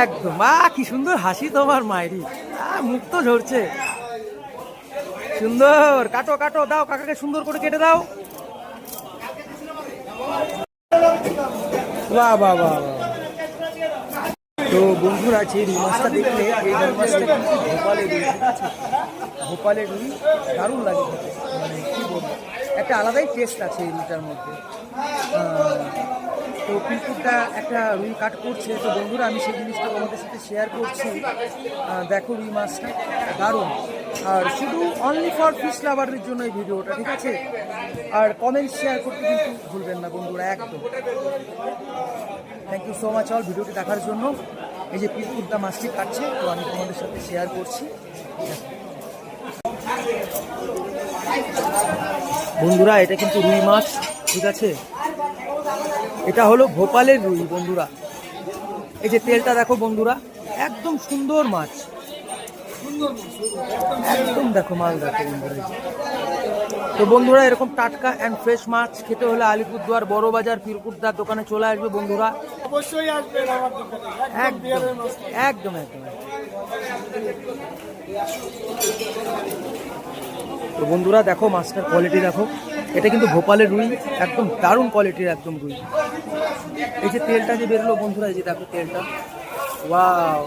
একদম কি সুন্দর হাসি তোমার মায়েরই, মুখ তো ঝরছে। সুন্দর, কাটো কাটো, দাও কাকাকে সুন্দর করে কেটে দাও। বাহ বাহ বাহ। তো বন্ধুরা, যে রুই মাছটা দেখলে, এই রুই মাছটা কিন্তু ভোপালের রুই, ঠিক আছে? ভোপালের রুই দারুণ লাগে খেতে, মানে কী বলবো, একটা আলাদাই টেস্ট আছে এই রুইটার মধ্যে। তো পিলকুটটা একটা রুই কাট করছে, তো বন্ধুরা আমি সেই জিনিসটা তোমাদের সাথে শেয়ার করছি। দেখো রুই মাছটা দারুণ, আর শুধু অনলি ফর ফিশ লাভারদের জন্য এই ভিডিওটা, ঠিক আছে? আর কমেন্ট শেয়ার করতে কিন্তু ভুলবেন না বন্ধুরা, একদম। Thank you so much all ভিডিওটি দেখার জন্য। এই যে পিলকুটটা মাছটি কাটছে, তো আমি তোমাদের সাথে শেয়ার করছি। বন্ধুরা এটা কিন্তু রুই মাছ, ঠিক আছে? এটা হলো ভোপালের রুই বন্ধুরা। এই যে তেলটা দেখো বন্ধুরা, একদম সুন্দর মাছ, একদম দেখো মাল দেখো বন্ধুরা। তো বন্ধুরা, এরকম টাটকা অ্যান্ড ফ্রেশ মাছ খেতে হলে আলিপুরদুয়ার বড় বাজার পিলকুটদার দোকানে চলে আসবে বন্ধুরা, অবশ্যই আসবেন আমার দোকানে, একদম একদম একদম। তো বন্ধুরা দেখো মাছটার কোয়ালিটি দেখো, এটা কিন্তু ভোপালের রুই, একদম দারুণ কোয়ালিটির একদম রুই। এই যে তেলটা যে বেরোলো বন্ধুরা, এই যে দেখো তেলটা, ওয়াও।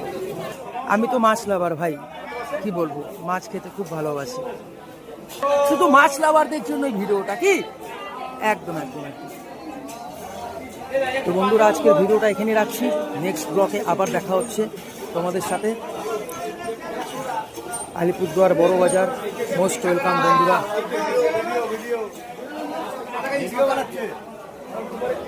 আমি তো মাছ লাভার ভাই, কি বলবো, মাছ খেতে খুব ভালোবাসি। শুধু মাছ লাভারদের জন্য এই ভিডিওটা, কি একদম একদম একদম। তো বন্ধুরা আজকের ভিডিওটা এখানে রাখছি, নেক্সট ব্লগে আবার দেখা হচ্ছে তোমাদের সাথে। আলিপুরদুয়ার বড় বাজার, মোস্ট ওয়েলকাম বন্ধুরা।